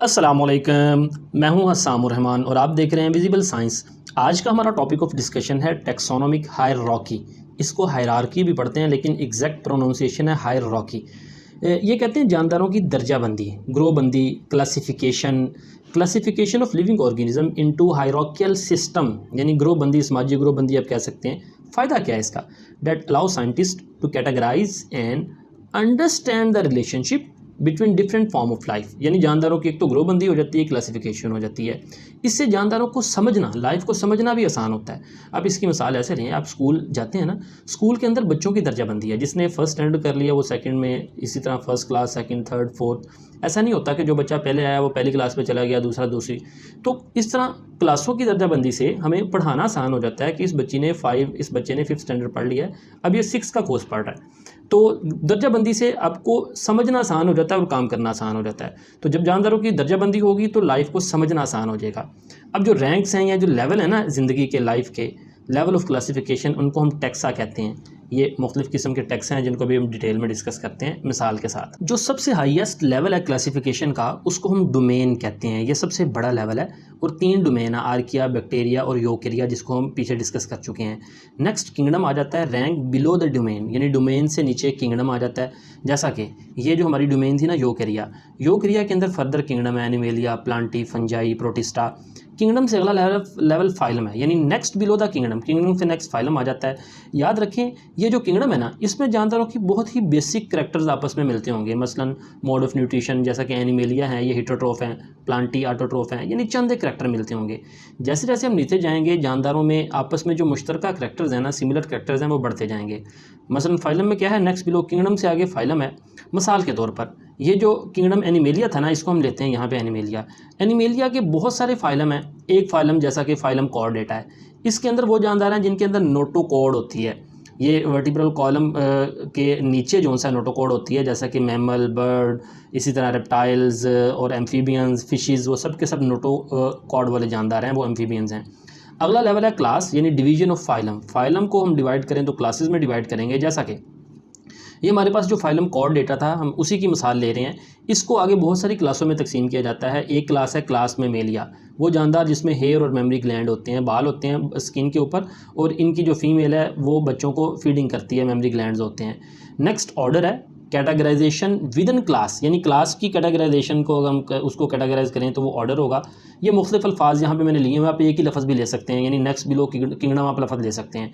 अस्सलामुअलैकुम, मैं हूं हस्सामुर रहमान और आप देख रहे हैं विजिबल साइंस। आज का हमारा टॉपिक ऑफ डिस्कशन है टेक्सोनोमिक हायरार्की। इसको हायरार्की भी पढ़ते हैं लेकिन एग्जैक्ट प्रोनाउंसिएशन है हायरार्की। ये कहते हैं जानदारों की दर्जाबंदी, ग्रोबंदी, classification of living organism into hierarchical system, यानी ग्रोबंदी, समाजी ग्रोबंदी आप कह सकते हैं। फ़ायदा क्या है इसका? That allow scientist to categorise and understand the relationship between different form of life, यानी जानदारों की एक तो ग्रोबंदी हो जाती है, क्लासिफिकेशन हो जाती है। इससे जानदारों को समझना, लाइफ को समझना भी आसान होता है। अब इसकी मिसाल ऐसे लें, आप स्कूल जाते हैं ना, स्कूल के अंदर बच्चों की दर्जाबंदी है। जिसने फर्स्ट स्टैंडर्ड कर लिया वो सेकंड में, इसी तरह first class, second, third, fourth. ऐसा नहीं होता कि जो बच्चा पहले आया वो पहली क्लास में चला गया, दूसरा दूसरी। तो इस तरह क्लासों की दर्जाबंदी से हमें पढ़ाना आसान हो जाता है कि इस बच्चे ने फिफ्थ स्टैंडर्ड पढ़ लिया है, अब ये 6 का कोर्स पढ़ रहा है। तो दर्जाबंदी से आपको समझना आसान हो जाता है और काम करना आसान हो जाता है। तो जब जानदारों की दर्जाबंदी होगी तो लाइफ को समझना आसान हो जाएगा। अब जो रैंक्स हैं या जो लेवल है ना ज़िंदगी के, लाइफ के लेवल ऑफ क्लासिफिकेशन, उनको हम टैक्सा कहते हैं। ये मुख्तलिफ़ किस्म के टैक्स हैं जिनको भी हम डिटेल में डिस्कस करते हैं मिसाल के साथ। जो सबसे हाईएस्ट लेवल है क्लासिफिकेशन का, उसको हम डोमेन कहते हैं। ये सबसे बड़ा लेवल है और 3 डोमेन है, आर्किया, बैक्टीरिया और यूकेरिया, जिसको हम पीछे डिस्कस कर चुके हैं। नेक्स्ट किंगडम आ जाता है रैंक बिलो द डोमेन, यानी डोमेन से नीचे किंगडम आ जाता है। जैसा कि ये जो हमारी डोमेन थी ना यूकेरिया के अंदर फर्दर किंगडम है animalia, Plantae, fungi, protista. Kingdom से अगला लेवल फाइलम है, यानी नेक्स्ट बिलो द किंगडम से नेक्स्ट फाइलम आ जाता है। याद रखें, ये जो किंगडम है ना, इसमें जानदारों की बहुत ही बेसिक करैक्टर्स आपस में मिलते होंगे। मसलन मोड ऑफ न्यूट्रिशन, जैसा कि एनिमेलिया है ये हिटोट्रोफ हैं, प्लांटी ऑटोट्रोफ हैं, यानी चंद एक करैक्टर मिलते होंगे। जैसे जैसे हम नीचे जाएंगे जानदारों में आपस में जो मुश्तरका करैक्टर्स हैं ना, सिमिलर करैक्टर्स हैं, वो बढ़ते जाएंगे। मसलन फाइलम में क्या है, नेक्स्ट बिलो किंगडम से आगे फाइलम है। मिसाल के तौर पर ये जो किंगडम एनिमेलिया था ना, इसको हम लेते हैं यहाँ पे एनिमेलिया के बहुत सारे फाइलम हैं। एक फाइलम जैसा कि फाइलम कॉर्डेटा है, इसके अंदर वो जानदार हैं जिनके अंदर नोटोकॉर्ड होती है। ये वर्टिब्रल कॉलम के नीचे जो सा नोटोकॉर्ड होती है, जैसा कि मैमल, बर्ड, इसी तरह रेप्टाइल्स और एम्फीबियंस, फिशेस, वो सब के सब नोटोकॉर्ड वाले जानदार हैं, वो एम्फीबियंस हैं। अगला लेवल है क्लास, यानी डिवीजन ऑफ फाइलम को हम डिवाइड करें तो क्लासेस में डिवाइड करेंगे। जैसा कि ये हमारे पास जो फाइलम कॉर्डेटा था, हम उसी की मिसाल ले रहे हैं। इसको आगे बहुत सारी क्लासों में तकसीम किया जाता है। एक क्लास है क्लास मेमेलिया, वो जानदार जिसमें हेयर और मेमरी ग्लैंड होते हैं, बाल होते हैं स्किन के ऊपर, और इनकी जो फीमेल है वो बच्चों को फीडिंग करती है, मेमरी ग्लैंड्स होते हैं। नेक्स्ट ऑर्डर है कैटेगराइजेशन विद इन क्लास, यानी क्लास की कैटेगराइजेशन को हम उसको कैटेगराइज करें तो वो ऑर्डर होगा। ये मुख्तलिफ अल्फाज यहाँ पे मैंने लिए हैं, आप एक ही लफ्ज़ भी ले सकते हैं, यानी नेक्स्ट बिलो किंगडम आप लफ्ज़ ले सकते हैं।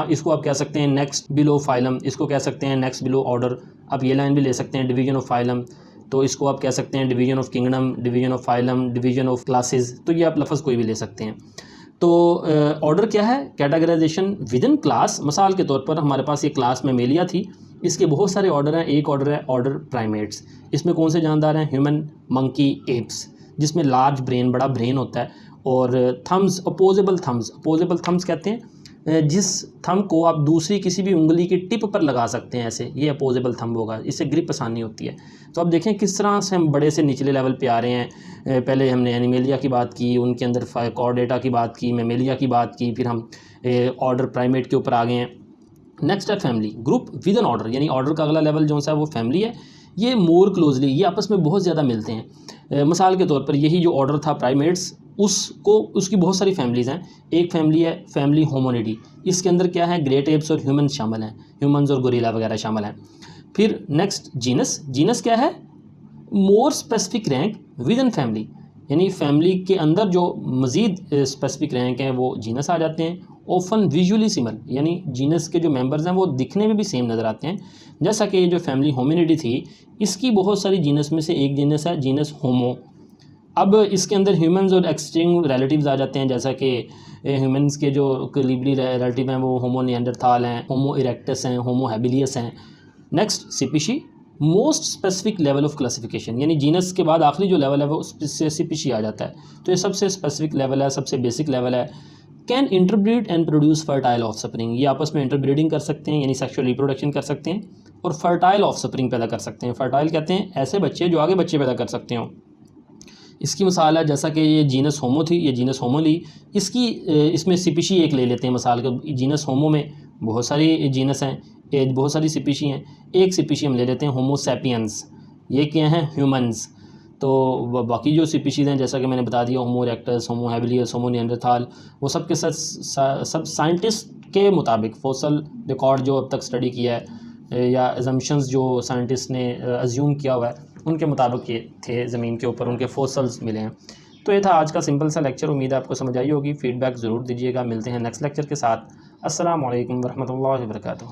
इसको आप कह सकते हैं नेक्स्ट बिलो फाइलम, इसको कह सकते हैं नेक्स्ट बिलो ऑर्डर। आप ये लाइन भी ले सकते हैं डिवीजन ऑफ फाइलम, तो इसको आप कह सकते हैं division of kingdom, division of phylum, division of classes. तो ये आप लफ्ज़ कोई भी ले सकते हैं। तो ऑर्डर क्या है? Categorisation within class. मिसाल के तौर पर हमारे पास ये क्लास मेमेलिया थी, इसके बहुत सारे ऑर्डर हैं। एक ऑर्डर है ऑर्डर प्राइमेट्स, इसमें कौन से जानदार हैं? ह्यूमन, मंकी, एप्स, जिसमें लार्ज ब्रेन, बड़ा ब्रेन होता है। और थम्स, अपोजेबल थम्स कहते हैं जिस थंब को आप दूसरी किसी भी उंगली की टिप पर लगा सकते हैं, ऐसे, ये अपोजेबल थंब होगा, इससे ग्रिप आसानी होती है। तो अब देखें किस तरह से हम बड़े से निचले लेवल पे आ रहे हैं। पहले हमने एनिमेलिया की बात की, उनके अंदर कॉर्डेटा की बात की, मेमेलिया की बात की, फिर हम ऑर्डर प्राइमेट के ऊपर आ गए हैं। नेक्स्ट है family, group with an order, यानी ऑर्डर का अगला लेवल जो सा है वो फैमिली है। ये मोर क्लोजली, ये आपस में बहुत ज़्यादा मिलते हैं। मिसाल के तौर पर यही जो ऑर्डर था प्राइमेट्स, उसकी बहुत सारी फैमिलीज़ हैं। एक फैमिली है फैमिली होमोनिडी, इसके अंदर क्या है? ग्रेट एप्स और ह्यूमन शामिल हैं, ह्यूमंस और गोरिल्ला वगैरह शामिल हैं। फिर नेक्स्ट जीनस क्या है? More specific rank with in family, यानी फैमिली के अंदर जो मज़ीद स्पेसिफिक रैंक हैं वो जीनस आ जाते हैं। ऑफन विजुअली सिमिलर, यानी जीनस के जो मेंबर्स हैं वो दिखने में भी सेम नज़र आते हैं। जैसा कि ये जो फैमिली होमिनिडी थी, इसकी बहुत सारी जीनस में से एक जीनस है जीनस होमो। अब इसके अंदर ह्यूमंस और एक्सटिंक्ट रिलेटिव्स आ जाते हैं, जैसा कि ह्यूमंस के जो करीबी रिलेटिव हैं वो होमो निएंडरथाल हैं, होमो इरेक्टस हैं, होमो हैबिलियस हैं। Next species, most specific level of classification, यानी जीनस के बाद आखिरी जो लेवल है वो स्पीशी आ जाता है। तो ये सबसे स्पेसिफिक लेवल है, सबसे बेसिक लेवल है। Can interbreed and produce fertile offspring, ये आपस में इंटरब्रीडिंग कर सकते हैं, यानी सेक्सुअल रिप्रोडक्शन कर सकते हैं और फर्टाइल ऑफस्प्रिंग पैदा कर सकते हैं। फर्टाइल कहते हैं ऐसे बच्चे जो आगे बच्चे पैदा कर सकते हों। इसकी मिसाल है जैसा कि ये जीनस होमो थी, ये जीनस होमो ली, इसमें स्पीशी एक ले लेते हैं मिसाल के। जीनस होमो में बहुत सारी जीनस हैं, बहुत सारी स्पीशी हैं। एक स्पीशी हम ले लेते हैं होमो सैपियंस, ये क्या हैं? ह्यूमंस। तो बाकी जो स्पीशीज़ हैं जैसा कि मैंने बता दिया, होमो इरेक्टस, होमो हैबिलियस, होमो निएंडरथाल, वो सब के सब साइंटिस्ट के मुताबिक फॉसल रिकॉर्ड जो अब तक स्टडी किया है या एजम्पशंस जो साइंटिस्ट ने अज्यूम किया हुआ है उनके मुताबिक ये थे, ज़मीन के ऊपर उनके फॉसल्स मिले हैं। तो ये था आज का सिंपल सा लेक्चर। उम्मीद है आपको समझ आई होगी। फीडबैक ज़रूर दीजिएगा। मिलते हैं नेक्स्ट लेक्चर के साथ। अस्सलाम वालेकुम वरहमतुल्लाहि वबरकातुहू।